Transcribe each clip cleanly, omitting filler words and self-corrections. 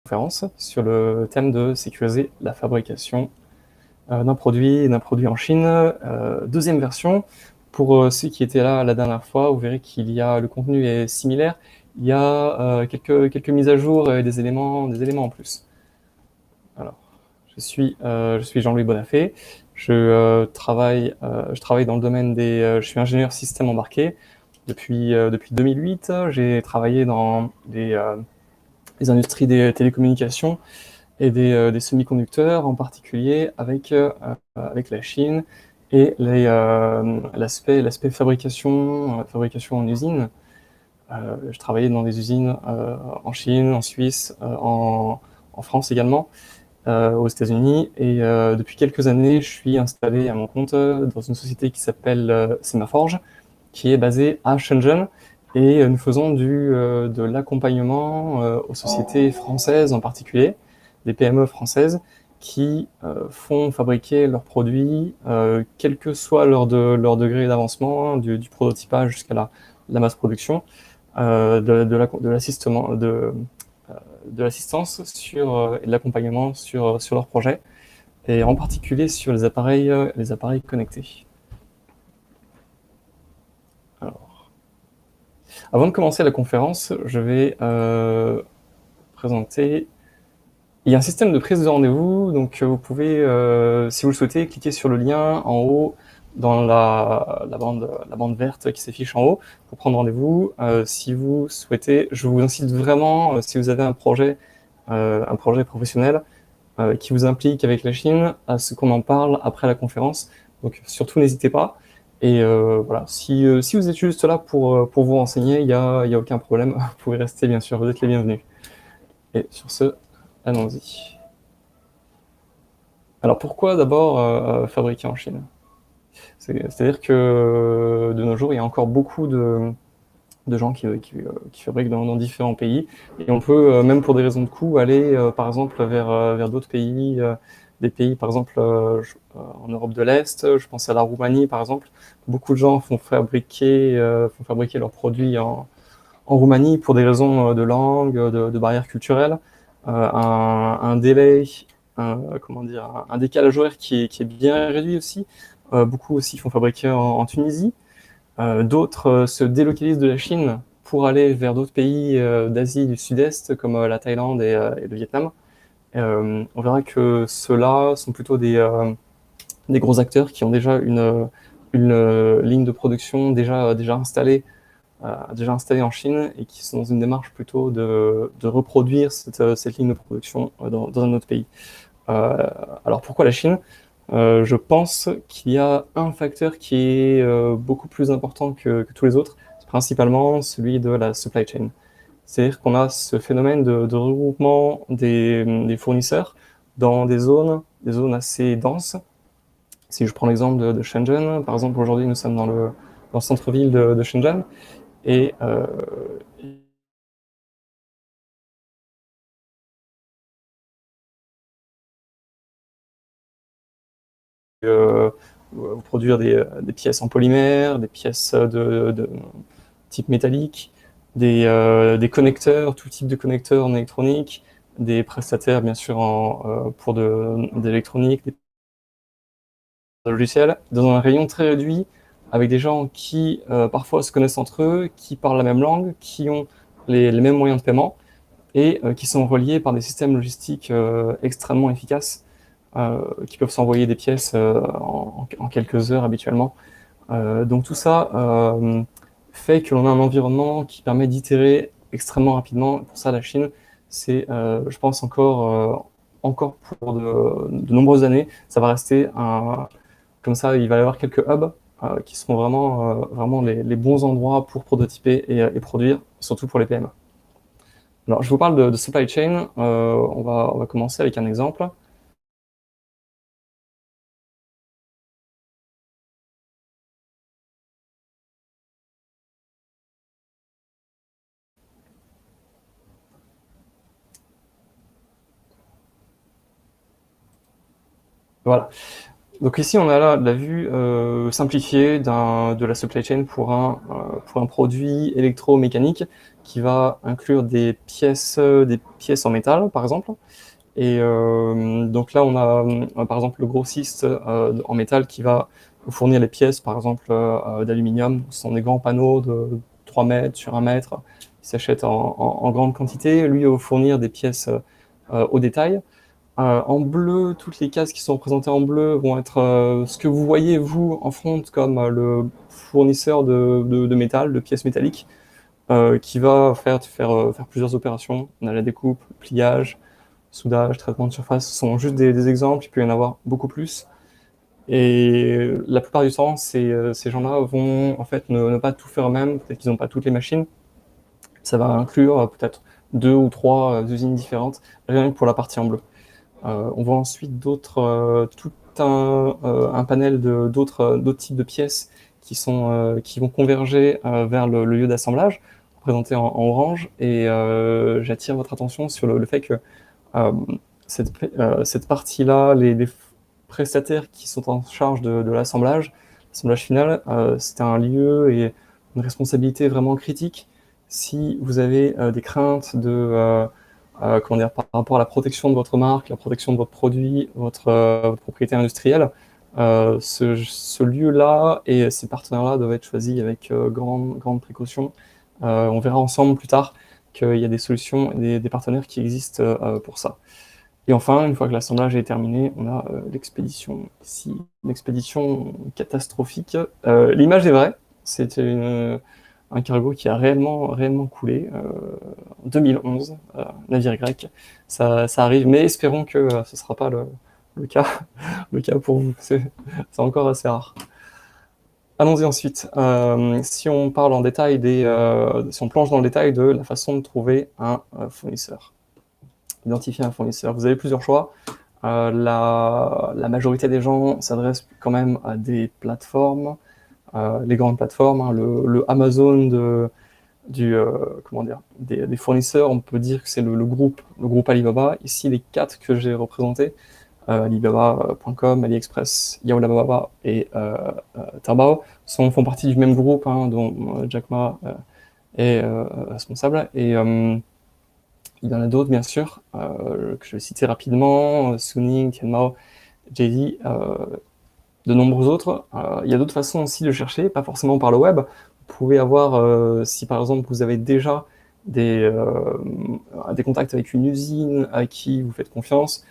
Conférence sur le thème de sécuriser la fabrication d'un produit en Chine. Deuxième version, pour ceux qui étaient là la dernière fois, vous verrez qu'il y a le contenu est similaire. Il y a quelques mises à jour et des éléments en plus. Alors, je suis Jean-Louis Bonafé. Je travaille dans le domaine je suis ingénieur système embarqué depuis 2008. J'ai travaillé dans les industries des télécommunications et des semi-conducteurs, en particulier avec la Chine et l'aspect fabrication en usine. Je travaillais dans des usines en Chine, en Suisse, en France également, aux États-Unis. Et depuis quelques années, je suis installé à mon compte dans une société qui s'appelle Semaforge, qui est basée à Shenzhen. Et nous faisons de l'accompagnement aux sociétés françaises en particulier, des PME françaises, qui font fabriquer leurs produits, quel que soit leur degré d'avancement, hein, du prototypage jusqu'à la masse production, de l'assistance et de l'accompagnement sur leurs projets, et en particulier sur les appareils connectés. Alors, avant de commencer la conférence, je vais présenter. Il y a un système de prise de rendez-vous, donc vous pouvez, si vous le souhaitez, cliquer sur le lien en haut dans la bande verte qui s'affiche en haut pour prendre rendez-vous. Si vous souhaitez, je vous incite vraiment, si vous avez un projet professionnel qui vous implique avec la Chine, à ce qu'on en parle après la conférence. Donc surtout n'hésitez pas. Et voilà, si vous êtes juste là pour vous renseigner, il y a aucun problème. Vous pouvez rester, bien sûr, vous êtes les bienvenus. Et sur ce, allons-y. Alors pourquoi d'abord fabriquer en Chine? C'est-à-dire que de nos jours, il y a encore beaucoup de gens qui fabriquent dans différents pays. Et on peut, même pour des raisons de coût, aller par exemple vers d'autres pays, des pays par exemple en Europe de l'Est. Je pense à la Roumanie par exemple. Beaucoup de gens font fabriquer leurs produits en Roumanie pour des raisons de langue, de barrières culturelles, un délai, un décalage horaire qui est bien réduit aussi. Beaucoup aussi font fabriquer en Tunisie. D'autres se délocalisent de la Chine pour aller vers d'autres pays d'Asie du Sud-Est, comme la Thaïlande et le Vietnam. On verra que ceux-là sont plutôt des gros acteurs qui ont déjà une ligne de production déjà installée en Chine et qui sont dans une démarche plutôt de reproduire cette ligne de production dans un autre pays. Alors pourquoi la Chine? Je pense qu'il y a un facteur qui est beaucoup plus important que tous les autres, c'est principalement celui de la supply chain. C'est-à-dire qu'on a ce phénomène de regroupement des fournisseurs dans des zones assez denses. Si je prends l'exemple de Shenzhen, par exemple, aujourd'hui nous sommes dans le centre-ville de Shenzhen, et produire des pièces en polymère, des pièces de type métallique, des connecteurs, tout type de connecteurs en électronique, des prestataires bien sûr pour d'électronique, des logiciels, dans un rayon très réduit, avec des gens qui parfois se connaissent entre eux, qui parlent la même langue, qui ont les mêmes moyens de paiement, et qui sont reliés par des systèmes logistiques extrêmement efficaces, qui peuvent s'envoyer des pièces en quelques heures habituellement. Donc tout ça fait que l'on a un environnement qui permet d'itérer extrêmement rapidement. Pour ça, la Chine, c'est, je pense, encore pour de nombreuses années, ça va rester comme ça. Il va y avoir quelques hubs qui seront vraiment les bons endroits pour prototyper et produire, surtout pour les PME. Alors, je vous parle de supply chain. On va commencer avec un exemple. Voilà. Donc ici, on a là la vue simplifiée de la supply chain pour un produit électromécanique qui va inclure des pièces en métal, par exemple. Et donc là, on a par exemple le grossiste en métal qui va vous fournir les pièces, par exemple d'aluminium. Ce sont des grands panneaux de 3 mètres sur 1 mètre qui s'achètent en grande quantité. Lui va vous fournir des pièces au détail. En bleu, toutes les cases qui sont représentées en bleu vont être ce que vous voyez, vous, en front, comme le fournisseur de métal, de pièces métalliques, qui va faire plusieurs opérations. On a la découpe, le pliage, soudage, traitement de surface. Ce sont juste des exemples, il peut y en avoir beaucoup plus. Et la plupart du temps, ces gens-là vont en fait ne pas tout faire eux-mêmes, peut-être qu'ils n'ont pas toutes les machines. Ça va inclure peut-être 2 ou 3 usines différentes, rien que pour la partie en bleu. On voit ensuite tout un panel d'autres types de pièces qui vont converger vers le lieu d'assemblage, représenté en orange. Et j'attire votre attention sur le fait que euh, cette partie-là, les prestataires qui sont en charge de l'assemblage final, c'est un lieu et une responsabilité vraiment critique. Si vous avez des craintes comment dire, par rapport à la protection de votre marque, la protection de votre produit, votre propriété industrielle, ce lieu-là et ces partenaires-là doivent être choisis avec grande précaution. On verra ensemble plus tard qu'il y a des solutions et des partenaires qui existent pour ça. Et enfin, une fois que l'assemblage est terminé, on a l'expédition. Ici, une expédition catastrophique. L'image est vraie. C'était un cargo qui a réellement coulé en 2011, navire grec. Ça arrive, mais espérons que ce ne sera pas le cas, le cas pour vous. C'est encore assez rare. Allons-y ensuite. Si on parle en détail si on plonge dans le détail de la façon de trouver un fournisseur. Identifier un fournisseur. Vous avez plusieurs choix. La majorité des gens s'adressent quand même à des plateformes, les grandes plateformes, hein, le Amazon comment dire, des fournisseurs. On peut dire que c'est le groupe Alibaba. Ici, les 4 que j'ai représentés, Alibaba.com, AliExpress, Yaolababa et Taobao, font partie du même groupe, hein, dont Jack Ma est responsable. Et il y en a d'autres, bien sûr, que je vais citer rapidement, Suning, Tianmao, JD, de nombreux autres. Il y a d'autres façons aussi de chercher, pas forcément par le web. Vous pouvez avoir, si par exemple vous avez déjà des contacts avec une usine à qui vous faites confiance,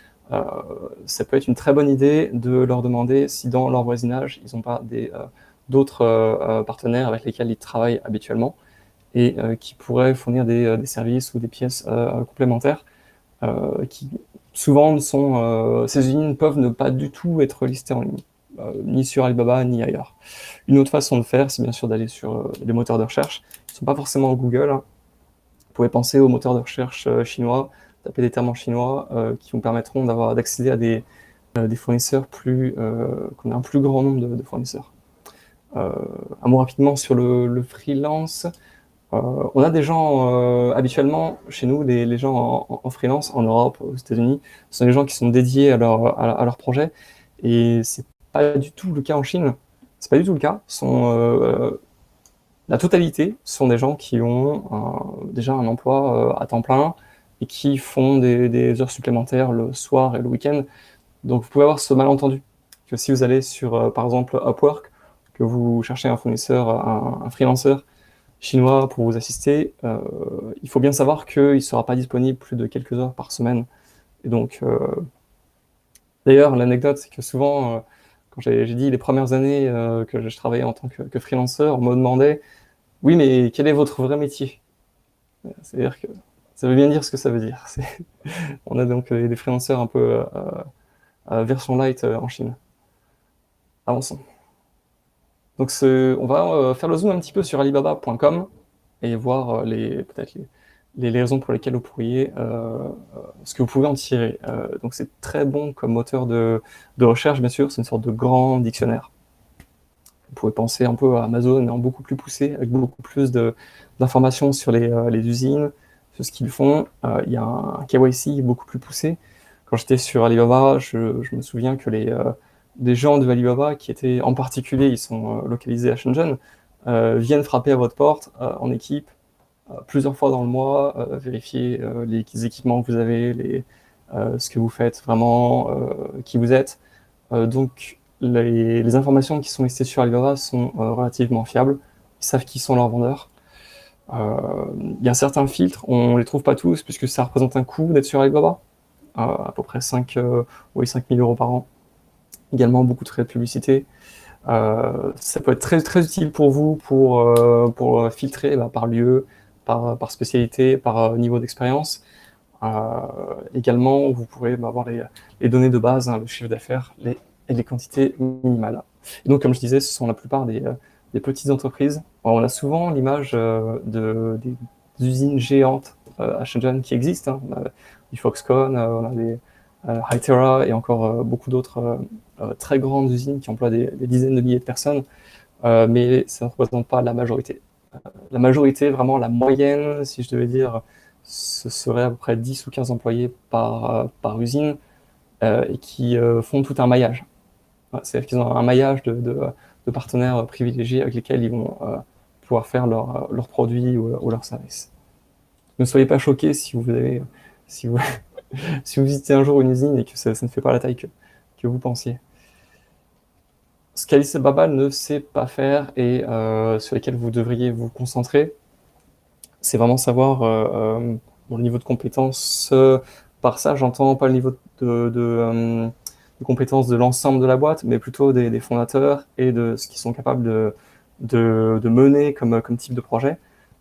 ça peut être une très bonne idée de leur demander si dans leur voisinage, ils n'ont pas d'autres partenaires avec lesquels ils travaillent habituellement et qui pourraient fournir des services ou des pièces complémentaires qui souvent ces usines peuvent ne pas du tout être listées en ligne, ni sur Alibaba ni ailleurs. Une autre façon de faire, c'est bien sûr d'aller sur les moteurs de recherche. Ils ne sont pas forcément Google, hein. Vous pouvez penser aux moteurs de recherche chinois, taper des termes en chinois qui vous permettront d'accéder à des fournisseurs qu'on a un plus grand nombre de fournisseurs. Un mot rapidement sur le freelance. On a des gens habituellement chez nous, les gens en freelance en Europe, aux États-Unis, ce sont des gens qui sont dédiés à leur projet et c'est pas du tout le cas en Chine. C'est pas du tout le cas. La totalité sont des gens qui ont déjà un emploi à temps plein et qui font des heures supplémentaires le soir et le week-end. Donc vous pouvez avoir ce malentendu que si vous allez sur par exemple Upwork, que vous cherchez un fournisseur, un freelanceur chinois pour vous assister, il faut bien savoir qu'il ne sera pas disponible plus de quelques heures par semaine. Et donc, d'ailleurs, l'anecdote, c'est que souvent, quand j'ai dit les premières années que je travaillais en tant que freelanceur, on me demandait, oui, mais quel est votre vrai métier? C'est-à-dire que ça veut bien dire ce que ça veut dire. On a donc des freelanceurs un peu version light en Chine. Avançons. Donc on va faire le zoom un petit peu sur Alibaba.com et voir peut-être les raisons pour lesquelles vous pourriez, ce que vous pouvez en tirer. Donc c'est très bon comme moteur de recherche, bien sûr, c'est une sorte de grand dictionnaire. Vous pouvez penser un peu à Amazon, mais en beaucoup plus poussé, avec beaucoup plus d'informations sur les usines, sur ce qu'ils font. Il y a un KYC beaucoup plus poussé. Quand j'étais sur Alibaba, je me souviens que des gens de Alibaba qui étaient, en particulier, ils sont localisés à Shenzhen, viennent frapper à votre porte en équipe plusieurs fois dans le mois, vérifier les équipements que vous avez, ce que vous faites vraiment, qui vous êtes. Donc les informations qui sont listées sur Alibaba sont relativement fiables. Ils savent qui sont leurs vendeurs. Il y a certains filtres, on ne les trouve pas tous, puisque ça représente un coût d'être sur Alibaba, à peu près 5 000 euros par an. Également beaucoup de frais de publicité. Ça peut être très, très utile pour vous pour filtrer par lieu, par spécialité, par niveau d'expérience. Également, vous pourrez avoir les données de base, hein, le chiffre d'affaires et les quantités minimales. Et donc, comme je disais, ce sont la plupart des petites entreprises. Alors, on a souvent l'image des usines géantes à Shenzhen qui existent. Hein. On a du Foxconn, on a des Hytera et encore beaucoup d'autres très grandes usines qui emploient des dizaines de milliers de personnes, mais ça ne représente pas la majorité. La majorité, vraiment la moyenne, si je devais dire, ce serait à peu près 10 ou 15 employés par usine et qui font tout un maillage. C'est-à-dire qu'ils ont un maillage de partenaires privilégiés avec lesquels ils vont pouvoir faire leurs produits ou leurs services. Ne soyez pas choqués si vous avez, si vous, si vous visitez un jour une usine et que ça ne fait pas la taille que vous pensiez. Ce qu'Alibaba ne sait pas faire et sur lesquels vous devriez vous concentrer, c'est vraiment savoir le niveau de compétence. Par ça, j'entends pas le niveau de compétence de l'ensemble de la boîte, mais plutôt des fondateurs et de ce qu'ils sont capables de mener comme type de projet.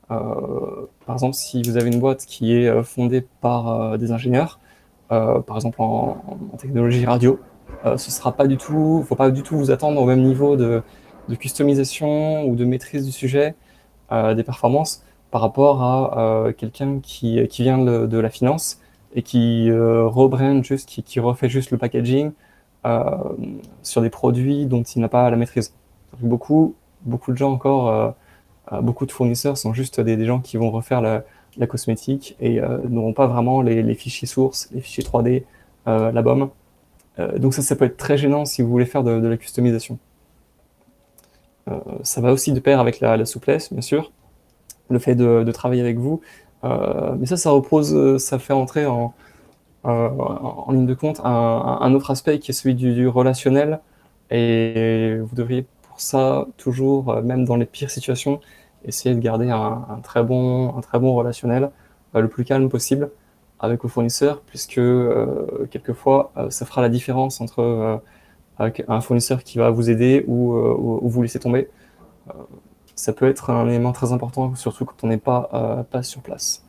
Par exemple, si vous avez une boîte qui est fondée par des ingénieurs, par exemple en technologie radio, ce sera pas du tout, faut pas du tout vous attendre au même niveau de customisation ou de maîtrise du sujet, des performances par rapport à quelqu'un qui vient de la finance et qui rebrand juste, qui refait juste le packaging sur des produits dont il n'a pas la maîtrise. Beaucoup de gens encore, beaucoup de fournisseurs sont juste des gens qui vont refaire la cosmétique et n'auront pas vraiment les fichiers sources, les fichiers 3D, la BOM. Donc ça peut être très gênant si vous voulez faire de la customisation. Ça va aussi de pair avec la souplesse, bien sûr, le fait de travailler avec vous. Mais ça repose, ça fait entrer en ligne de compte un autre aspect qui est celui du relationnel. Et vous devriez pour ça toujours, même dans les pires situations, essayer de garder un très bon relationnel, le plus calme possible avec vos fournisseurs, puisque quelquefois ça fera la différence entre avec un fournisseur qui va vous aider ou vous laisser tomber. Ça peut être un élément très important, surtout quand on n'est pas sur place.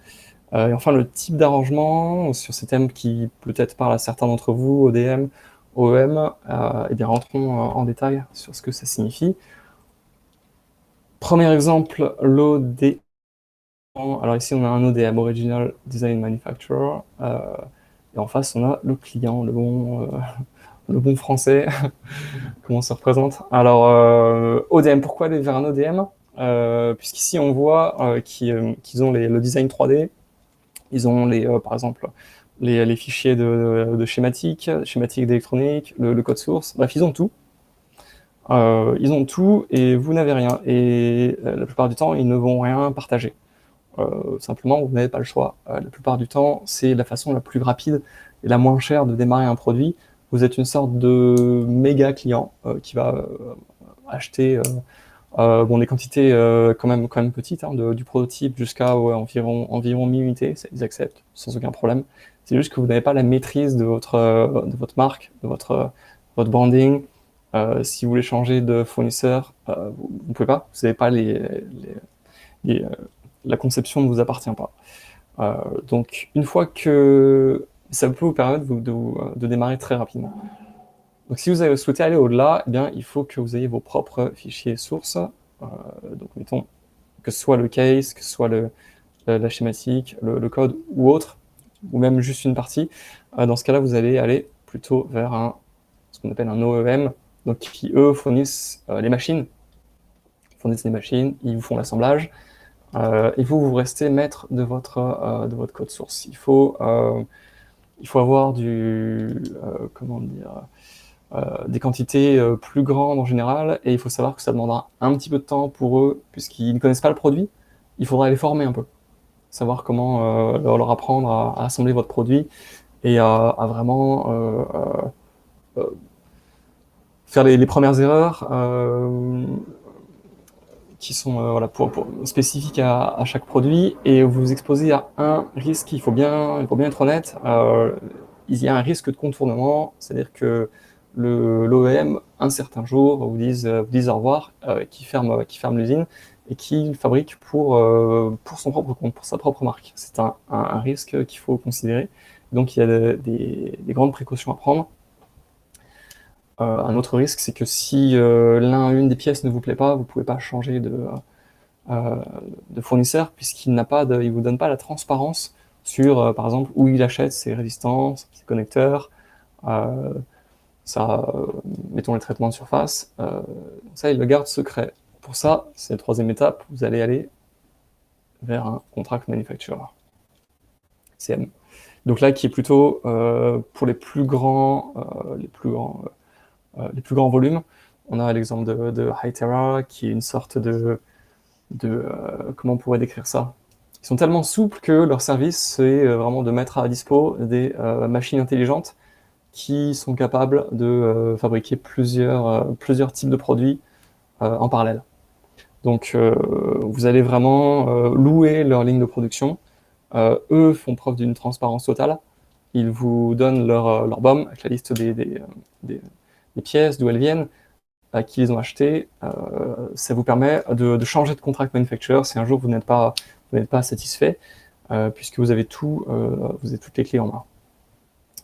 Et enfin, le type d'arrangement sur ces thèmes qui peut-être parlent à certains d'entre vous, ODM, OEM, eh bien rentrons en détail sur ce que ça signifie. Premier exemple, l'ODM. Alors ici, on a un ODM, Original Design Manufacturer, et en face, on a le client, le bon français. Comment ça représente? Alors, ODM, pourquoi aller vers un ODM? Puisqu'ici, on voit qu'ils ont le design 3D, ils ont par exemple, les fichiers de schématiques d'électronique, le code source, bref, ils ont tout. Ils ont tout et vous n'avez rien. Et la plupart du temps, ils ne vont rien partager. Simplement, vous n'avez pas le choix. La plupart du temps, c'est la façon la plus rapide et la moins chère de démarrer un produit. Vous êtes une sorte de méga client qui va acheter des quantités quand même petites, hein, du prototype jusqu'à environ 1000 unités, ils acceptent sans aucun problème. C'est juste que vous n'avez pas la maîtrise de votre marque, de votre branding. Si vous voulez changer de fournisseur, vous ne pouvez pas. Vous n'avez pas la conception ne vous appartient pas. Donc, une fois que ça peut vous permettre de démarrer très rapidement. Donc, si vous avez souhaité aller au-delà, eh bien, il faut que vous ayez vos propres fichiers sources. Donc, mettons que ce soit le case, que ce soit la schématique, le code ou autre, ou même juste une partie. Dans ce cas-là, vous allez aller plutôt vers ce qu'on appelle un OEM, donc qui eux fournissent les machines. Ils fournissent les machines, ils vous font l'assemblage. Et vous restez maître de votre code source. Il faut avoir comment dire, des quantités plus grandes en général, et il faut savoir que ça demandera un petit peu de temps pour eux, puisqu'ils ne connaissent pas le produit. Il faudra les former un peu, savoir comment leur apprendre à assembler votre produit et à vraiment faire les premières erreurs qui sont voilà, spécifiques à chaque produit, et vous exposez à un risque. Il faut bien être honnête. Il y a un risque de contournement, c'est-à-dire que l'OEM, un certain jour, vous dise au revoir, qui ferme l'usine et qui fabrique pour son propre compte, pour sa propre marque. C'est un risque qu'il faut considérer. Donc il y a des grandes précautions à prendre. Un autre risque, c'est que si une des pièces ne vous plaît pas, vous pouvez pas changer euh, de fournisseur, puisqu'il il vous donne pas la transparence sur, par exemple, où il achète ses résistances, ses connecteurs, euh, mettons les traitements de surface. Ça, il le garde secret. Pour ça, c'est la troisième étape, vous allez aller vers un contract manufacturer, CM. Donc là, qui est plutôt pour les plus grands volumes. On a l'exemple de Hytera, qui est une sorte comment on pourrait décrire ça? Ils sont tellement souples que leur service, c'est vraiment de mettre à dispo des machines intelligentes qui sont capables de fabriquer plusieurs types de produits en parallèle. Donc vous allez vraiment louer leur ligne de production. Eux font preuve d'une transparence totale. Ils vous donnent leur BOM avec la liste des pièces, d'où elles viennent, à qui ils ont acheté. Ça vous permet de changer de contract manufacturer si un jour vous n'êtes pas satisfait, puisque vous avez toutes les clés en main.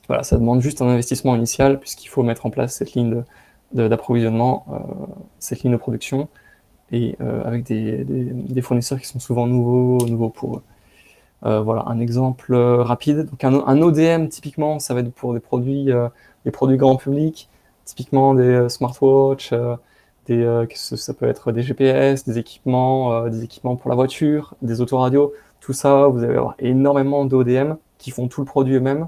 Voilà, ça demande juste un investissement initial, puisqu'il faut mettre en place cette ligne d'approvisionnement, cette ligne de production, et avec des fournisseurs qui sont souvent nouveaux pour eux. Voilà, un exemple rapide. Donc un ODM, typiquement, ça va être pour des produits grand public, typiquement des smartwatches, ça peut être des GPS, des équipements pour la voiture, des autoradios. Tout ça, vous allez avoir énormément d'ODM qui font tout le produit eux-mêmes,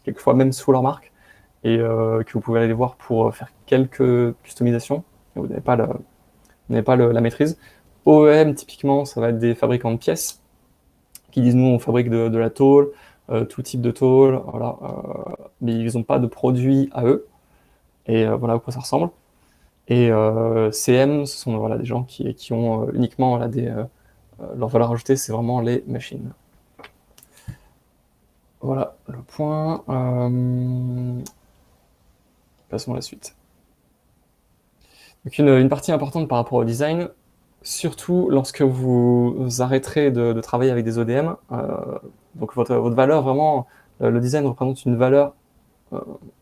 quelquefois même sous leur marque, et que vous pouvez aller voir pour faire quelques customisations. Vous n'avez pas la maîtrise. OEM, typiquement, ça va être des fabricants de pièces qui disent nous on fabrique de la tôle, tout type de tôle, voilà, mais ils n'ont pas de produits à eux, et voilà à quoi ça ressemble. Et CM, ce sont voilà, des gens qui ont uniquement voilà, leur valeur ajoutée, c'est vraiment les machines. Voilà le point. Passons à la suite. Donc une partie importante par rapport au design, surtout lorsque vous arrêterez de travailler avec des ODM, donc votre valeur vraiment, le design représente une valeur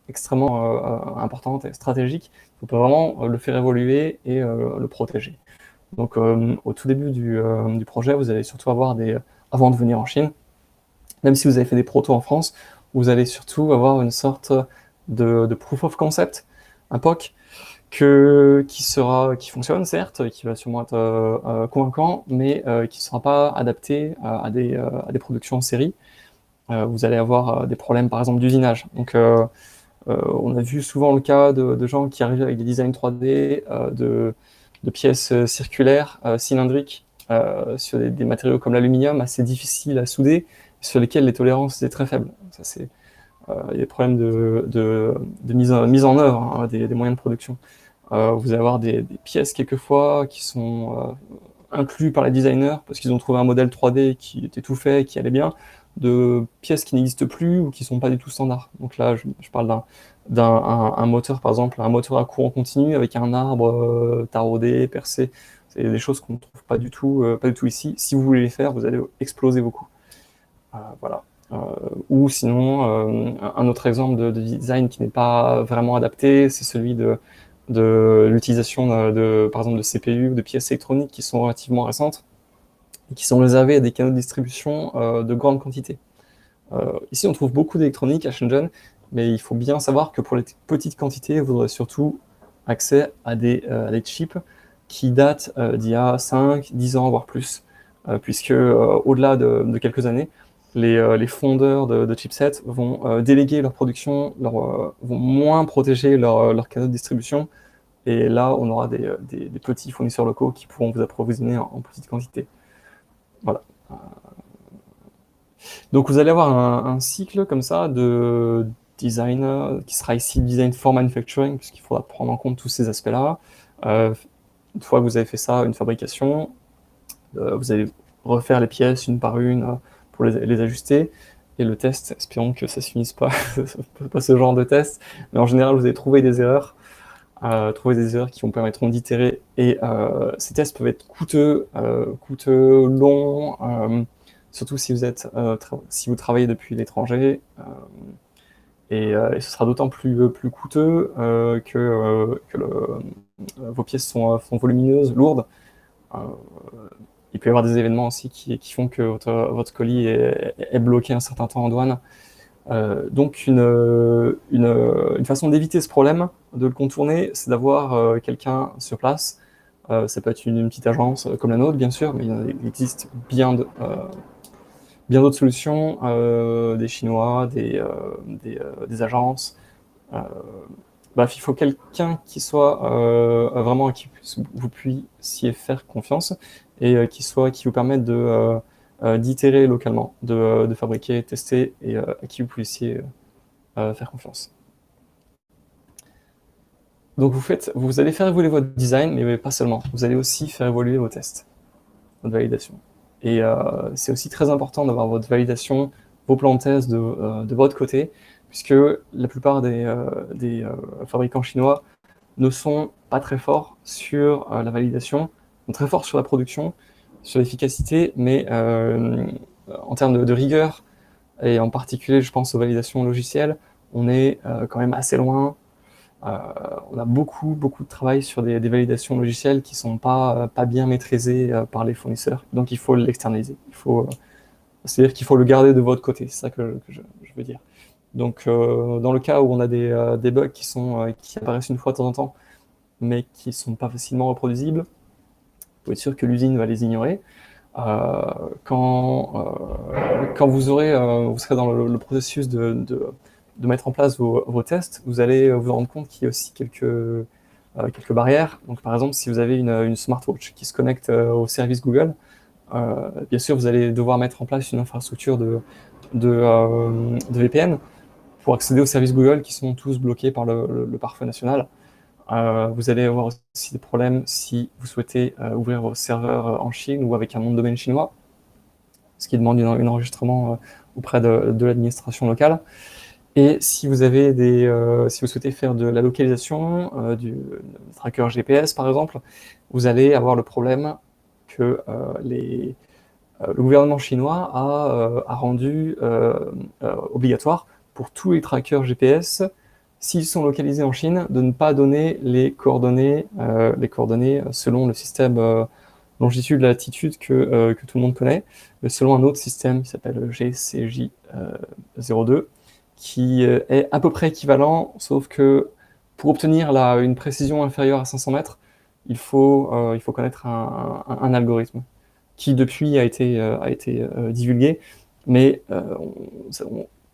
extrêmement importante et stratégique. Vous pouvez vraiment le faire évoluer et le protéger. Donc au tout début du projet, vous allez surtout avoir avant de venir en Chine, même si vous avez fait des protos en France, vous allez surtout avoir une sorte de proof of concept, un POC, qui fonctionne certes, qui va sûrement être convaincant, mais qui ne sera pas adapté à des productions en série. Vous allez avoir des problèmes par exemple d'usinage. Donc on a vu souvent le cas de gens qui arrivent avec des designs 3D, de pièces circulaires, cylindriques, sur des matériaux comme l'aluminium, assez difficiles à souder, sur lesquels les tolérances étaient très faibles. Ça, il y a des problèmes de mise en œuvre hein, des moyens de production. Vous allez avoir des pièces quelquefois qui sont inclus par les designers parce qu'ils ont trouvé un modèle 3D qui était tout fait, qui allait bien, de pièces qui n'existent plus ou qui sont pas du tout standards. Donc là, je parle d'un moteur, par exemple, un moteur à courant continu avec un arbre taraudé, percé. C'est des choses qu'on ne trouve pas du tout ici. Si vous voulez les faire, vous allez exploser beaucoup. Voilà. Ou sinon, un autre exemple de design qui n'est pas vraiment adapté, c'est celui de l'utilisation par exemple de CPU ou de pièces électroniques qui sont relativement récentes et qui sont réservées à des canaux de distribution de grande quantité. Ici, on trouve beaucoup d'électronique à Shenzhen, mais il faut bien savoir que pour les petites quantités, vous aurez surtout accès à des chips qui datent d'il y a 5, 10 ans, voire plus, puisque au-delà de quelques années, les fondeurs de chipsets vont déléguer leur production, vont moins protéger leur canaux de distribution. Et là, on aura des petits fournisseurs locaux qui pourront vous approvisionner en petite quantité. Voilà. Donc vous allez avoir un cycle comme ça de design qui sera ici design for manufacturing, puisqu'il faudra prendre en compte tous ces aspects-là. Une fois que vous avez fait ça, une fabrication, vous allez refaire les pièces une par une pour les ajuster. Et le test, espérons que ça ne se finisse pas, pas ce genre de test, mais en général, vous allez trouver des erreurs qui vous permettront d'itérer. Et ces tests peuvent être coûteux, longs, surtout si si vous travaillez depuis l'étranger. Et ce sera d'autant plus coûteux que vos pièces sont volumineuses, lourdes. Il peut y avoir des événements aussi qui font que votre colis est bloqué un certain temps en douane. Donc une façon d'éviter ce problème, de le contourner, c'est d'avoir quelqu'un sur place. Ça peut être une petite agence comme la nôtre, bien sûr, mais il existe bien d'autres solutions, des Chinois, des agences. Bref, il faut quelqu'un qui soit vraiment à qui vous puissiez faire confiance et qui vous permette d'itérer localement, de fabriquer, tester et à qui vous puissiez faire confiance. Donc vous allez faire évoluer votre design, mais pas seulement. Vous allez aussi faire évoluer vos tests, votre validation. Et c'est aussi très important d'avoir votre validation, vos plans de test de votre côté, puisque la plupart des fabricants chinois ne sont pas très forts sur la validation, sont très forts sur la production, sur l'efficacité, mais en termes de rigueur, et en particulier, je pense aux validations logicielles, on est quand même assez loin. On a beaucoup de travail sur des validations logicielles qui sont pas bien maîtrisées par les fournisseurs. Donc il faut l'externaliser. C'est-à-dire qu'il faut le garder de votre côté. C'est ça que je veux dire. Donc dans le cas où on a des bugs qui apparaissent une fois de temps en temps, mais qui sont pas facilement reproduisibles, vous pouvez être sûr que l'usine va les ignorer. Quand vous serez dans le processus de mettre en place vos tests, vous allez vous rendre compte qu'il y a aussi quelques barrières. Donc, par exemple, si vous avez une smartwatch qui se connecte au service Google, bien sûr, vous allez devoir mettre en place une infrastructure de VPN pour accéder aux services Google qui sont tous bloqués par le pare-feu national. Vous allez avoir aussi des problèmes si vous souhaitez ouvrir vos serveurs en Chine ou avec un nom de domaine chinois, ce qui demande un enregistrement auprès de l'administration locale. Et si vous souhaitez faire de la localisation, du tracker GPS par exemple, vous allez avoir le problème que le gouvernement chinois a rendu obligatoire pour tous les trackers GPS, s'ils sont localisés en Chine, de ne pas donner les coordonnées selon le système longitude-latitude que tout le monde connaît, mais selon un autre système qui s'appelle GCJ02, qui est à peu près équivalent, sauf que pour obtenir une précision inférieure à 500 mètres, il faut connaître un algorithme qui depuis a été divulgué, mais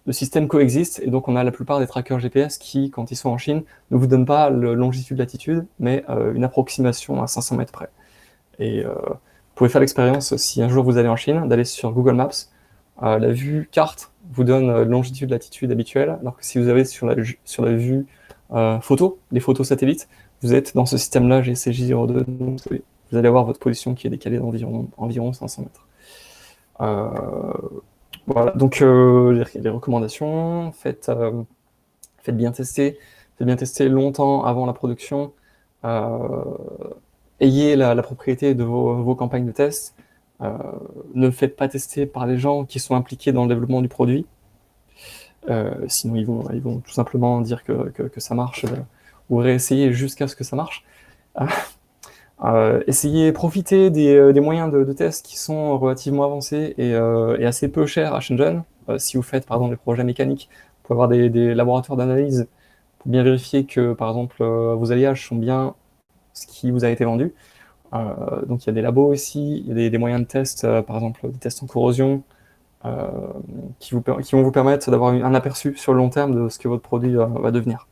le système coexiste, et donc on a la plupart des trackers GPS qui, quand ils sont en Chine, ne vous donnent pas le longitude-latitude, mais une approximation à 500 mètres près. Et vous pouvez faire l'expérience, si un jour vous allez en Chine, d'aller sur Google Maps, la vue carte vous donne longitude-latitude habituelle, alors que si vous avez sur la vue photo, les photos satellites, vous êtes dans ce système-là GCJ02, donc vous allez avoir votre position qui est décalée d'environ 500 mètres. Voilà, donc les recommandations, faites bien tester longtemps avant la production, ayez la propriété de vos campagnes de test, ne faites pas tester par les gens qui sont impliqués dans le développement du produit, sinon ils vont tout simplement dire que ça marche, ou réessayer jusqu'à ce que ça marche. Essayez, profitez des moyens de test qui sont relativement avancés et assez peu chers à Shenzhen. Si vous faites par exemple des projets mécaniques, vous pouvez avoir des laboratoires d'analyse pour bien vérifier que par exemple vos alliages sont bien ce qui vous a été vendu. Donc il y a des labos ici, il y a des moyens de test, par exemple des tests en corrosion, qui vont vous permettre d'avoir un aperçu sur le long terme de ce que votre produit va devenir.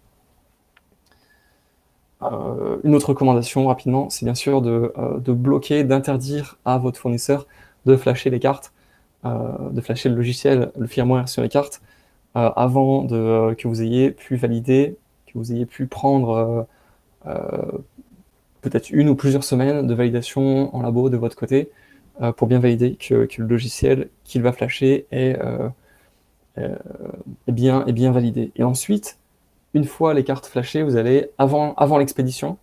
Une autre recommandation rapidement, c'est bien sûr de bloquer, d'interdire à votre fournisseur de flasher les cartes, de flasher le logiciel, le firmware sur les cartes, avant que vous ayez pu valider, que vous ayez pu prendre peut-être une ou plusieurs semaines de validation en labo de votre côté, pour bien valider que le logiciel qu'il va flasher est bien validé. Et ensuite, une fois les cartes flashées, vous allez, avant l'expédition,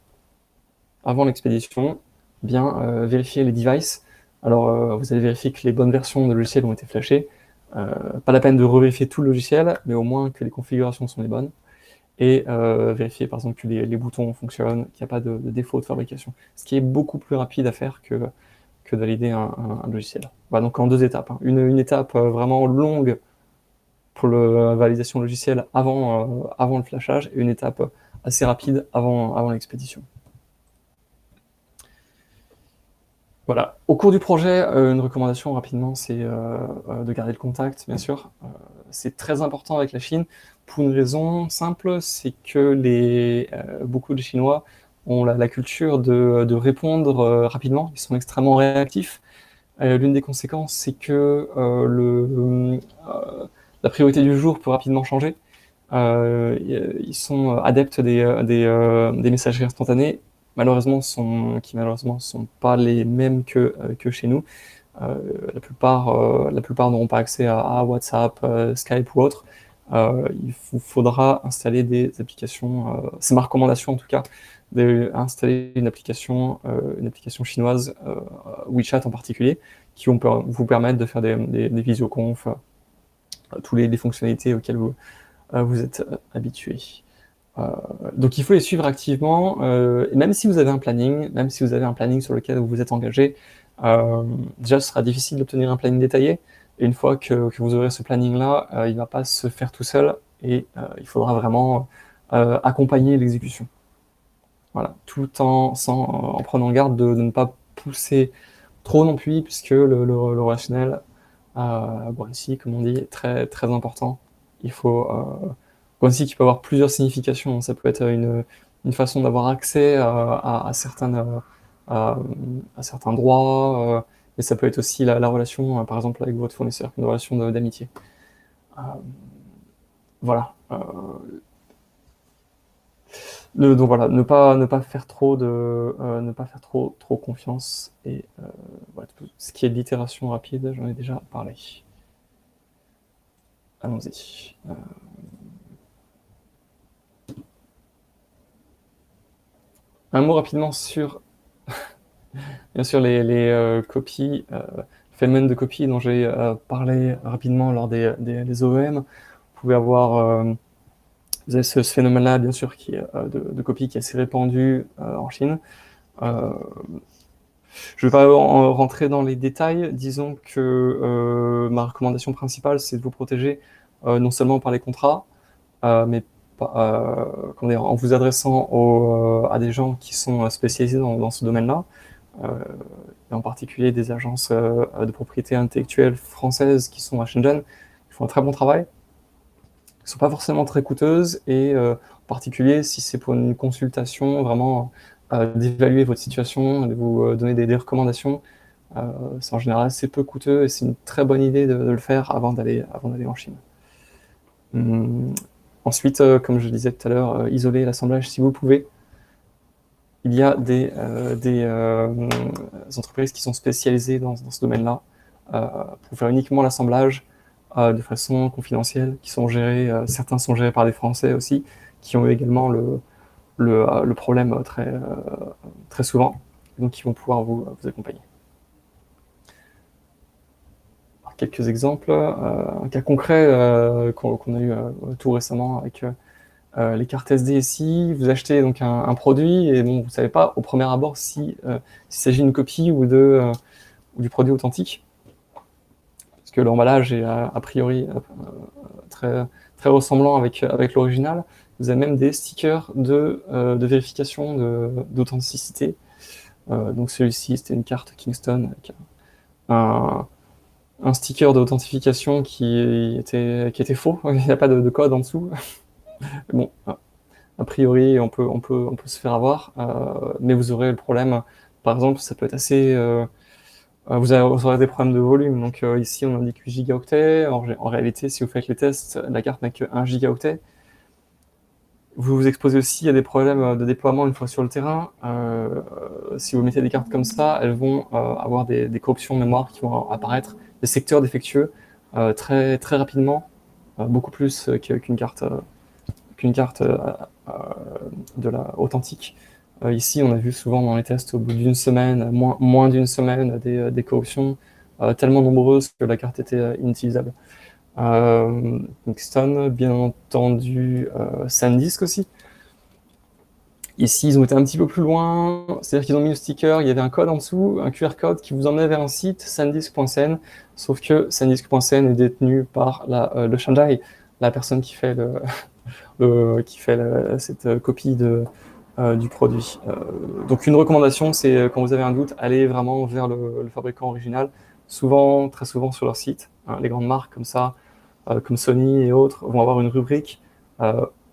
bien vérifier les devices. Alors, vous allez vérifier que les bonnes versions de logiciel ont été flashées. Pas la peine de revérifier tout le logiciel, mais au moins que les configurations sont les bonnes. Et vérifier par exemple que les boutons fonctionnent, qu'il n'y a pas de défaut de fabrication. Ce qui est beaucoup plus rapide à faire que de valider un logiciel. Voilà, donc en 2 étapes. Hein. Une étape vraiment longue pour la validation logicielle avant le flashage, et une étape assez rapide avant l'expédition. Voilà. Au cours du projet, une recommandation rapidement, c'est de garder le contact, bien sûr. C'est très important avec la Chine, pour une raison simple, c'est que beaucoup de Chinois ont la culture de répondre rapidement, ils sont extrêmement réactifs. L'une des conséquences, c'est que la priorité du jour peut rapidement changer. Ils sont adeptes des messageries instantanées, qui malheureusement sont pas les mêmes que chez nous. La plupart n'auront pas accès à WhatsApp, Skype ou autre. Il vous faudra installer des applications, c'est ma recommandation en tout cas, d'installer une application chinoise, WeChat en particulier, qui vont vous permettre de faire des visioconf, toutes les fonctionnalités auxquelles vous êtes habitué. Donc il faut les suivre activement, et même si vous avez un planning, sur lequel vous vous êtes engagé, déjà ce sera difficile d'obtenir un planning détaillé, et une fois que vous aurez ce planning-là, il ne va pas se faire tout seul, et il faudra vraiment accompagner l'exécution. Voilà, tout en prenant garde de ne pas pousser trop non plus, puisque le relationnel, ici, comme on dit, est très, très important. Il faut aussi qui peut avoir plusieurs significations. Ça peut être une façon d'avoir accès à certains droits, mais ça peut être aussi la relation, par exemple, avec votre fournisseur, une relation d'amitié. Voilà. Donc voilà, ne pas faire trop confiance, et voilà, ce qui est de l'itération rapide, j'en ai déjà parlé. Allons-y. Un mot rapidement sur bien sûr les copies, le phénomène de copie dont j'ai parlé rapidement lors des OEM. Vous pouvez avoir vous avez ce phénomène-là, bien sûr, de copie qui est assez répandu en Chine. Je ne vais pas rentrer dans les détails. Disons que ma recommandation principale, c'est de vous protéger non seulement par les contrats, mais en vous adressant à des gens qui sont spécialisés dans ce domaine-là, et en particulier des agences de propriété intellectuelle françaises qui sont à Shenzhen, qui font un très bon travail, qui ne sont pas forcément très coûteuses, et en particulier si c'est pour une consultation, vraiment d'évaluer votre situation, de vous donner des recommandations, c'est en général assez peu coûteux, et c'est une très bonne idée de le faire avant d'aller en Chine. Ensuite, comme je disais tout à l'heure, isoler l'assemblage si vous pouvez. Il y a des entreprises qui sont spécialisées dans ce domaine-là, pour faire uniquement l'assemblage de façon confidentielle, qui sont gérés, certains sont gérés par des Français aussi, qui ont également le problème très souvent, donc qui vont pouvoir vous accompagner. Alors, quelques exemples, un cas concret qu'on a eu tout récemment avec les cartes SD ici. Vous achetez donc un produit, et bon, vous ne savez pas au premier abord s'il s'agit d'une copie ou du produit authentique, parce que l'emballage est a priori très, très ressemblant avec l'original. Vous avez même des stickers de vérification d'authenticité. Donc celui-ci, c'était une carte Kingston avec un sticker d'authentification qui était faux, il n'y a pas de code en dessous. Bon, a priori, on peut se faire avoir, mais vous aurez le problème, par exemple, ça peut être assez... vous aurez des problèmes de volume. Donc ici, on indique 8 gigaoctets. En réalité, si vous faites les tests, la carte n'a que 1 gigaoctet. Vous vous exposez aussi à des problèmes de déploiement une fois sur le terrain. Si vous mettez des cartes comme ça, elles vont avoir des corruptions de mémoire qui vont apparaître, des secteurs défectueux très, très rapidement, beaucoup plus qu'une carte de la authentique. Ici, on a vu souvent dans les tests au bout d'une semaine, moins d'une semaine, des corruptions tellement nombreuses que la carte était inutilisable. Kingston, bien entendu, SanDisk aussi. Ici, ils ont été un petit peu plus loin, c'est-à-dire qu'ils ont mis le sticker, il y avait un code en dessous, un QR code qui vous emmenait vers un site, sandisk.cn, sauf que sandisk.cn est détenu par le Shanghai, la personne qui fait, cette copie du produit. Donc une recommandation, c'est quand vous avez un doute, allez vraiment vers le fabricant original, très souvent sur leur site, hein, les grandes marques comme ça, comme Sony et autres, vont avoir une rubrique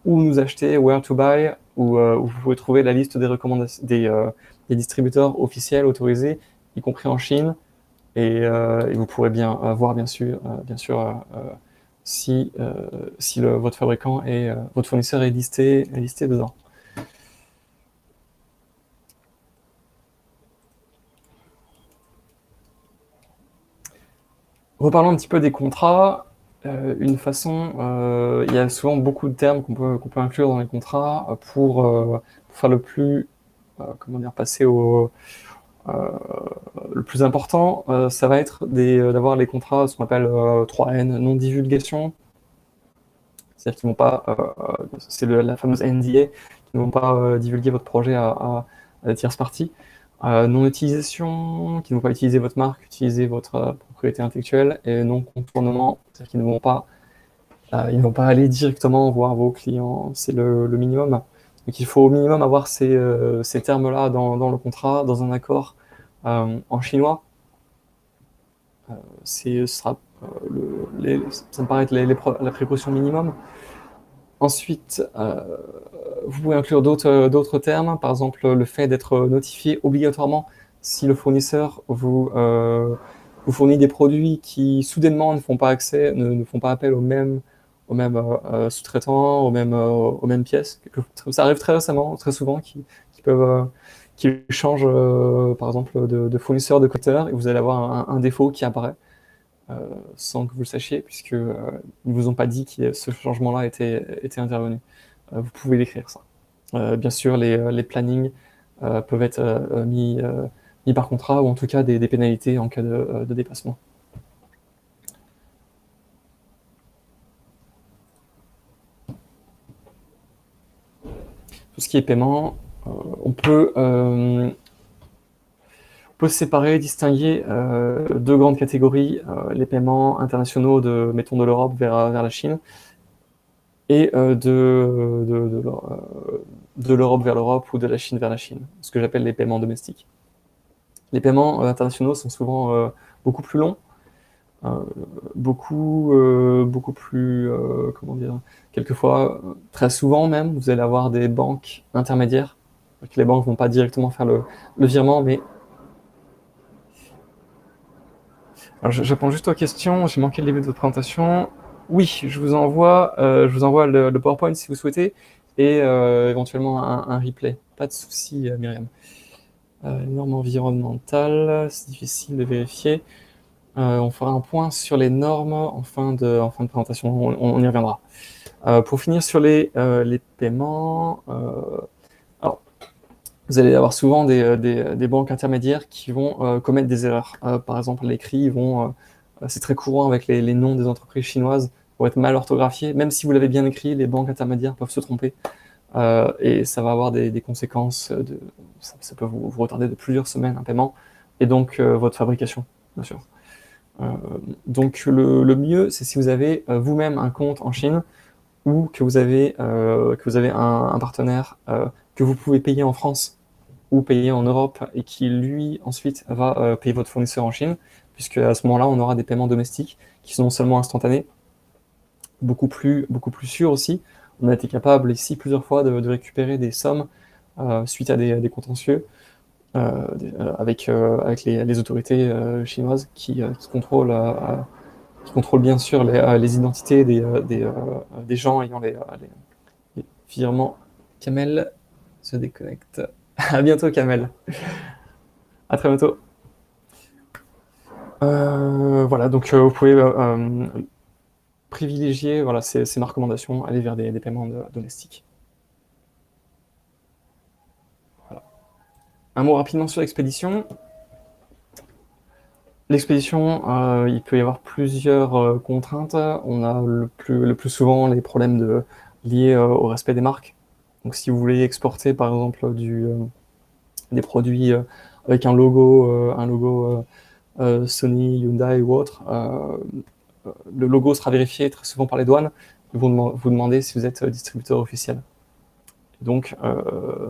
où nous acheter, where to buy, où vous pouvez trouver la liste des recommandations des distributeurs officiels autorisés, y compris en Chine, et vous pourrez bien voir bien sûr si votre fabricant et votre fournisseur est listé dedans. Reparlons un petit peu des contrats. Une façon, il y a souvent beaucoup de termes qu'on peut inclure dans les contrats pour faire le plus, passer le plus important, ça va être d'avoir les contrats, ce qu'on appelle 3N, non-divulgation. C'est-à-dire qu'ils vont pas, c'est la fameuse NDA, qui ne vont pas divulguer votre projet à la tierce partie. Non-utilisation, qui ne vont pas utiliser votre marque, utiliser votre propriété intellectuelle, et non-contournement, c'est-à-dire qu'ils ne vont pas aller directement voir vos clients, c'est le minimum. Donc il faut au minimum avoir ces termes-là dans le contrat, dans un accord en chinois. Ça me paraît être la précaution minimum. Ensuite, vous pouvez inclure d'autres termes, par exemple le fait d'être notifié obligatoirement si le fournisseur vous fournit des produits qui soudainement ne font pas appel aux mêmes sous-traitants, aux mêmes pièces. Ça arrive très récemment, très souvent, qui changent par exemple de fournisseur de coteur et vous allez avoir un défaut qui apparaît. Sans que vous le sachiez, puisque ils ne vous ont pas dit que ce changement-là était intervenu. Vous pouvez l'écrire, ça. Bien sûr, les plannings peuvent être mis par contrat, ou en tout cas des pénalités en cas de dépassement. Tout ce qui est paiement, on peut séparer, distinguer deux grandes catégories, les paiements internationaux de l'Europe vers la Chine, et de l'Europe vers l'Europe ou de la Chine vers la Chine, ce que j'appelle les paiements domestiques. Les paiements internationaux sont souvent beaucoup plus longs, beaucoup plus, quelquefois, très souvent même, vous allez avoir des banques intermédiaires. Donc les banques ne vont pas directement faire le virement, mais... Alors, je réponds juste aux questions, j'ai manqué le début de votre présentation. Oui, je vous envoie le PowerPoint si vous souhaitez, et éventuellement un replay. Pas de souci, Myriam. Normes environnementales, c'est difficile de vérifier. On fera un point sur les normes en fin de présentation, on y reviendra. Pour finir sur les paiements, alors, vous allez avoir souvent des banques intermédiaires qui vont commettre des erreurs. Par exemple, l'écrit c'est très courant avec les noms des entreprises chinoises, vont être mal orthographiés. Même si vous l'avez bien écrit, les banques intermédiaires peuvent se tromper. Et ça va avoir des conséquences, ça peut vous retarder de plusieurs semaines un paiement, et donc votre fabrication, bien sûr. Donc le mieux, c'est si vous avez vous-même un compte en Chine, ou que vous avez un partenaire que vous pouvez payer en France ou payer en Europe, et qui lui ensuite va payer votre fournisseur en Chine. puisque à ce moment-là, on aura des paiements domestiques qui sont non seulement instantanés, beaucoup plus sûrs aussi. On a été capable ici plusieurs fois de récupérer des sommes suite à des contentieux avec les autorités chinoises qui contrôlent bien sûr les identités des gens ayant les virements. Kamel se déconnecte. À bientôt, Kamel. À très bientôt. Voilà, donc vous pouvez privilégier, voilà, c'est ma recommandation, aller vers des paiements domestiques. Voilà. Un mot rapidement sur l'expédition. L'expédition, il peut y avoir plusieurs contraintes. On a le plus souvent les problèmes liés au respect des marques. Donc si vous voulez exporter par exemple des produits avec un logo Sony, Hyundai ou autre, le logo sera vérifié très souvent par les douanes. Vous demandez si vous êtes distributeur officiel. Donc,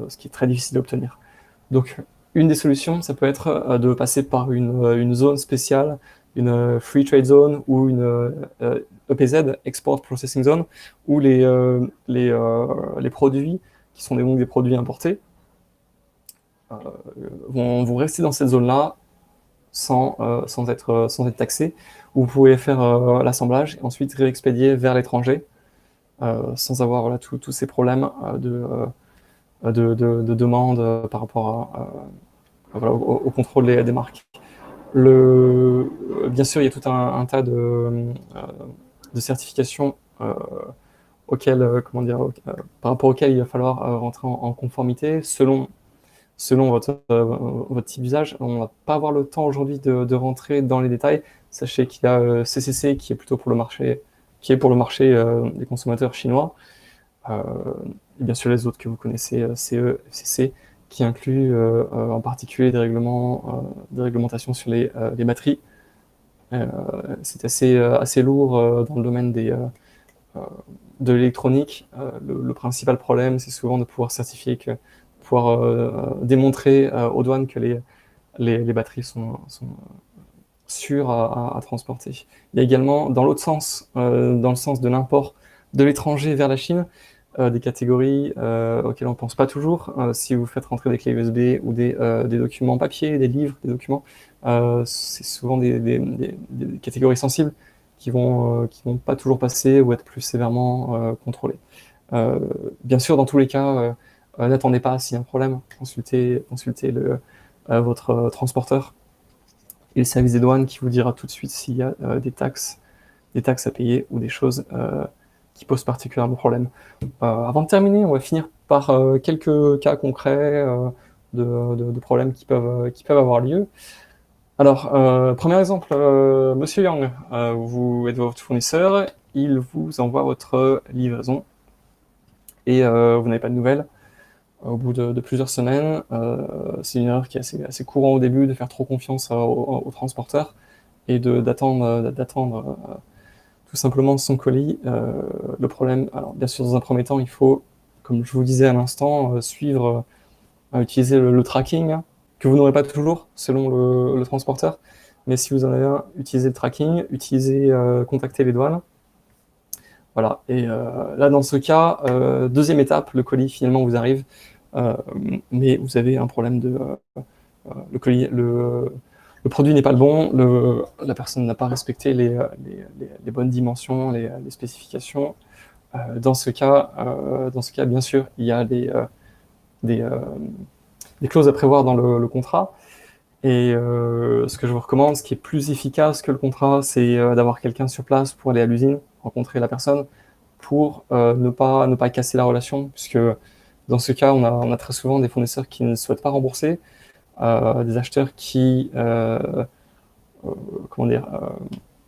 ce qui est très difficile à obtenir. Donc, une des solutions, ça peut être de passer par une zone spéciale, une Free Trade Zone ou une EPZ, Export Processing Zone, où les produits, qui sont donc des produits importés, vont rester dans cette zone-là sans être taxés. Vous pouvez faire l'assemblage et ensuite réexpédier vers l'étranger sans avoir voilà, tous ces problèmes de demande par rapport voilà, au contrôle des marques. Bien sûr, il y a tout un tas de certifications comment dire, par rapport auxquelles il va falloir rentrer en conformité selon votre type d'usage. On ne va pas avoir le temps aujourd'hui de rentrer dans les détails. Sachez qu'il y a CCC qui est plutôt pour le marché, des consommateurs chinois. Et bien sûr les autres que vous connaissez, CE, FCC, qui inclut en particulier des réglementations sur les batteries. C'est assez lourd dans le domaine de l'électronique. Le principal problème, c'est souvent de pouvoir démontrer aux douanes que les batteries sont sûres à transporter. Il y a également, dans l'autre sens, dans le sens de l'import de l'étranger vers la Chine, des catégories auxquelles on ne pense pas toujours. Si vous faites rentrer des clés USB ou des documents papier, des livres, des documents, c'est souvent des catégories sensibles qui vont pas toujours passer ou être plus sévèrement contrôlées. Bien sûr, dans tous les cas, n'attendez pas s'il y a un problème, consultez votre transporteur et le service des douanes qui vous dira tout de suite s'il y a des taxes à payer ou des choses qui posent particulièrement problème. Avant de terminer, on va finir par quelques cas concrets de problèmes qui peuvent avoir lieu. Alors, premier exemple, Monsieur Yang, vous êtes votre fournisseur, il vous envoie votre livraison et vous n'avez pas de nouvelles. Au bout de plusieurs semaines, c'est une erreur qui est assez courante au début, de faire trop confiance au transporteur et d'attendre tout simplement son colis. Le problème, alors bien sûr, dans un premier temps, il faut, comme je vous disais à l'instant, utiliser le tracking, que vous n'aurez pas toujours selon le transporteur. Mais si vous en avez un, utilisez le tracking, contactez les douanes. Voilà. Et là, dans ce cas, deuxième étape, le colis finalement vous arrive, mais vous avez un problème le colis, le produit n'est pas le bon, la personne n'a pas respecté les bonnes dimensions, les spécifications. Dans ce cas, bien sûr, il y a des clauses à prévoir dans le contrat. Et ce que je vous recommande, ce qui est plus efficace que le contrat, c'est d'avoir quelqu'un sur place pour aller à l'usine, rencontrer la personne, pour ne pas casser la relation, puisque dans ce cas, on a très souvent des fournisseurs qui ne souhaitent pas rembourser, des acheteurs comment dire,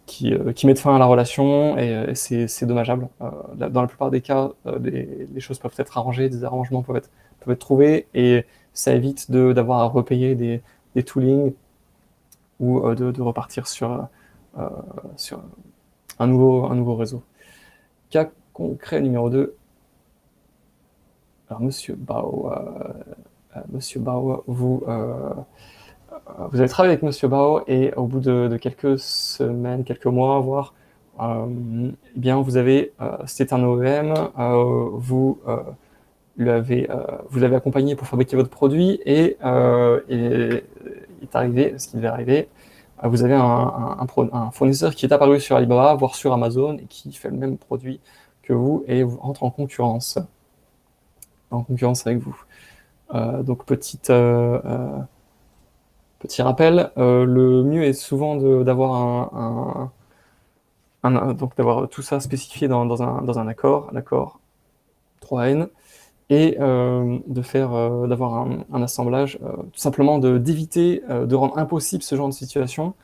qui mettent fin à la relation, et c'est dommageable. Dans la plupart des cas, les choses peuvent être arrangées, des arrangements peuvent être trouvés, et ça évite d'avoir à repayer des toolings ou de repartir sur un nouveau réseau. Cas concret numéro 2. Alors, Monsieur Bao, vous vous avez travaillé avec Monsieur Bao et au bout de quelques semaines, quelques mois, voire, eh bien, c'était un OEM, vous l'avez accompagné pour fabriquer votre produit et il est arrivé, ce qui devait arriver, vous avez un fournisseur qui est apparu sur Alibaba, voire sur Amazon, et qui fait le même produit que vous et vous rentre en concurrence avec vous. Donc petit rappel, le mieux est souvent d'avoir donc d'avoir tout ça spécifié dans un accord 3N, et d'avoir un assemblage, tout simplement d'éviter de rendre impossible ce genre de situation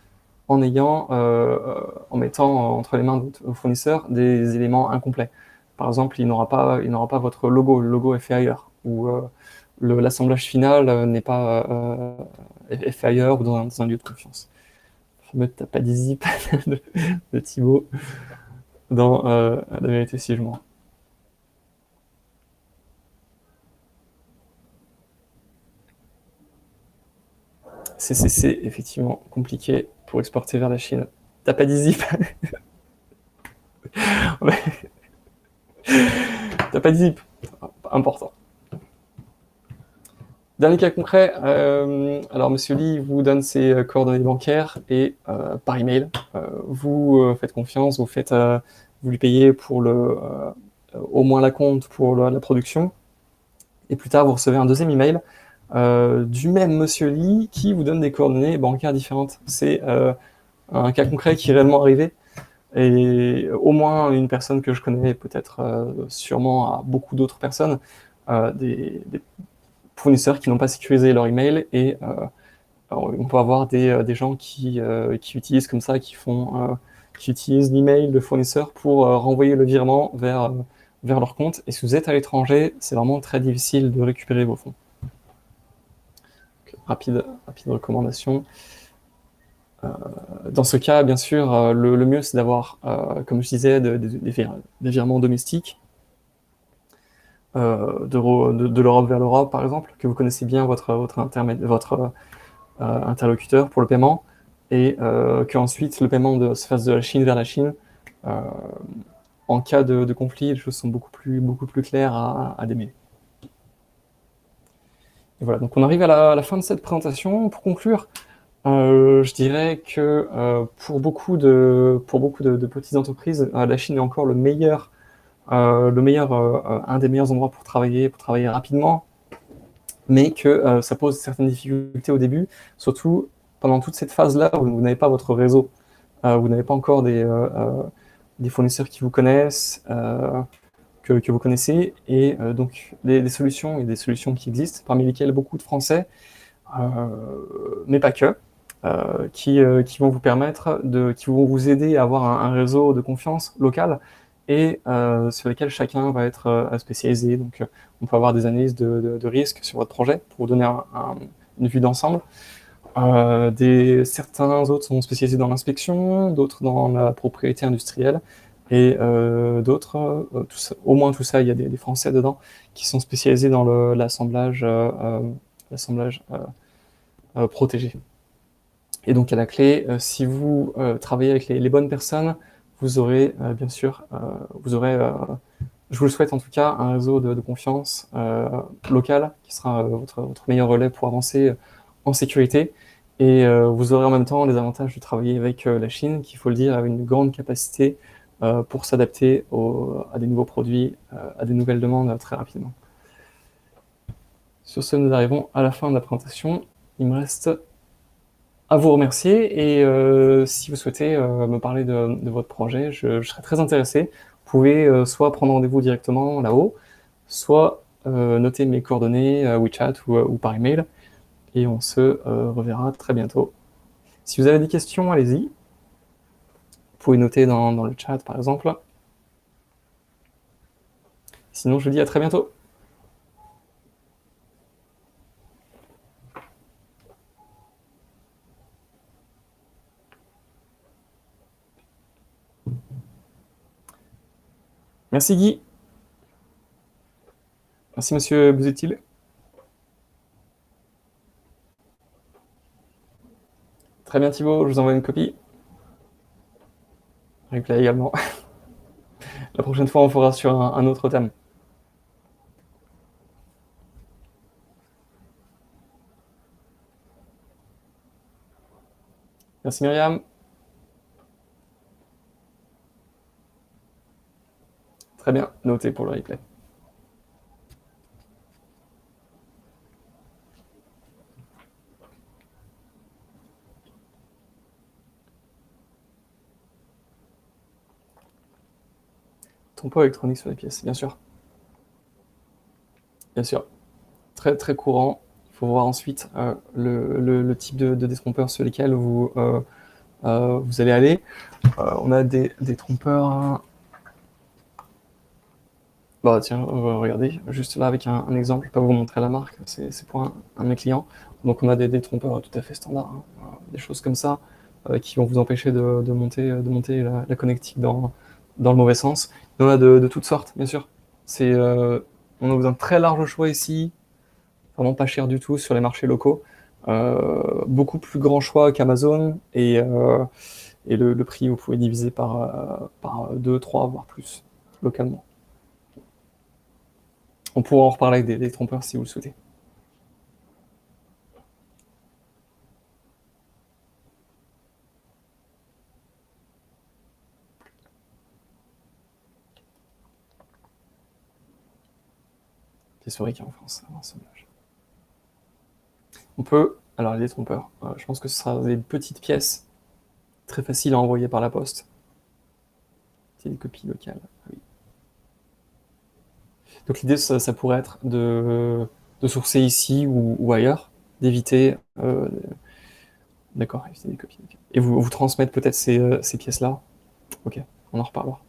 en mettant entre les mains de votre fournisseur des éléments incomplets. Par exemple, il n'aura pas votre logo, le logo est fait ailleurs, ou l'assemblage final n'est pas est fait ailleurs ou dans un lieu de confiance. Le fameux t'as pas des zip de Thibaut dans La vérité si je mens. C'est effectivement compliqué pour exporter vers la Chine. T'as pas des zip. T'as pas de zip. Important. Dernier cas concret, alors Monsieur Lee vous donne ses coordonnées bancaires et par email, vous faites confiance, vous lui payez pour au moins la compte pour la production, et plus tard vous recevez un deuxième email du même Monsieur Lee qui vous donne des coordonnées bancaires différentes. C'est un cas concret qui est réellement arrivé, et au moins une personne que je connais, peut-être sûrement à beaucoup d'autres personnes, des fournisseurs qui n'ont pas sécurisé leur email, et on peut avoir des gens qui utilisent comme ça, qui utilisent l'email de fournisseur pour renvoyer le virement vers leur compte. Et si vous êtes à l'étranger, c'est vraiment très difficile de récupérer vos fonds. Donc, rapide recommandation. Dans ce cas, bien sûr, le mieux c'est d'avoir, comme je disais, des virements domestiques, de l'Europe vers l'Europe, par exemple, que vous connaissez bien votre interlocuteur pour le paiement, et qu'ensuite le paiement se fasse de la Chine vers la Chine. En cas de conflit, les choses sont beaucoup plus claires à démêler. Et voilà, donc on arrive à la fin de cette présentation. Pour conclure, je dirais que pour beaucoup de petites entreprises, la Chine est encore un des meilleurs endroits pour travailler rapidement, mais que ça pose certaines difficultés au début, surtout pendant toute cette phase-là où vous n'avez pas votre réseau, vous n'avez pas encore des fournisseurs qui vous connaissent, que vous connaissez, et donc des solutions, et des solutions qui existent, parmi lesquelles beaucoup de Français, mais pas que, qui vont vous permettre qui vont vous aider à avoir un réseau de confiance local, et sur lesquels chacun va être spécialisé. Donc on peut avoir des analyses de risques sur votre projet pour vous donner une vue d'ensemble. Certains autres sont spécialisés dans l'inspection, d'autres dans la propriété industrielle, et d'autres, au moins tout ça, il y a des Français dedans, qui sont spécialisés dans l'assemblage protégé. Et donc à la clé, si vous travaillez avec les bonnes personnes, vous aurez bien sûr, je vous le souhaite en tout cas, un réseau de confiance local qui sera votre meilleur relais pour avancer en sécurité. Et vous aurez en même temps les avantages de travailler avec la Chine, qui, il faut le dire, a une grande capacité pour s'adapter à des nouveaux produits, à des nouvelles demandes très rapidement. Sur ce, nous arrivons à la fin de la présentation. Il me reste à vous remercier, et si vous souhaitez me parler de votre projet, je serais très intéressé. Vous pouvez soit prendre rendez-vous directement là-haut, soit noter mes coordonnées WeChat ou par email, et on se reverra très bientôt. Si vous avez des questions, allez-y. Vous pouvez noter dans le chat par exemple. Sinon, je vous dis à très bientôt. Merci Guy. Merci Monsieur Busetil. Très bien Thibaut, je vous envoie une copie. Replay également. La prochaine fois, on fera sur un autre thème. Merci Myriam. Très bien, noté pour le replay. Tampon électronique sur les pièces, bien sûr. Bien sûr. Très très courant. Il faut voir ensuite le type de détrompeur sur lesquels vous allez aller. On a des trompeurs. Hein. Bah tiens, regardez, juste là avec un exemple, je vais pas vous montrer la marque, c'est pour un de mes clients. Donc on a des trompeurs tout à fait standards, hein. Des choses comme ça qui vont vous empêcher de monter la connectique dans le mauvais sens. Il y en a de toutes sortes, bien sûr. On a besoin de très large choix ici, vraiment pas cher du tout sur les marchés locaux. Beaucoup plus grand choix qu'Amazon et le prix, vous pouvez diviser par 2, 3, voire plus localement. On pourra en reparler avec des trompeurs si vous le souhaitez. C'est historique en France, un assemblage. On peut, alors les trompeurs, je pense que ce sera des petites pièces très faciles à envoyer par la poste. C'est des copies locales. Ah oui. Donc l'idée, ça pourrait être de sourcer ici ou ailleurs, d'éviter. D'accord, éviter des copies locales. Et vous transmettre peut-être ces pièces-là. Ok, on en reparlera.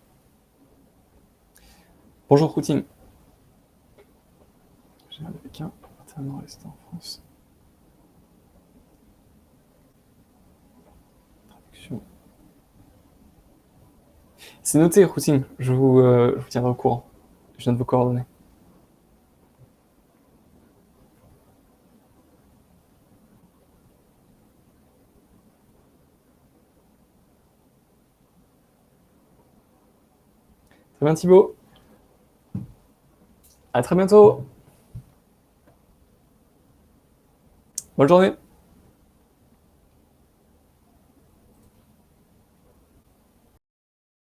Bonjour Routine. J'ai un Pékin, interne resté en France. Traduction. C'est noté, Routine. Je vous tiendrai au courant. Je viens de vos coordonnées. Très bien Thibaut. À très bientôt. Bonne journée.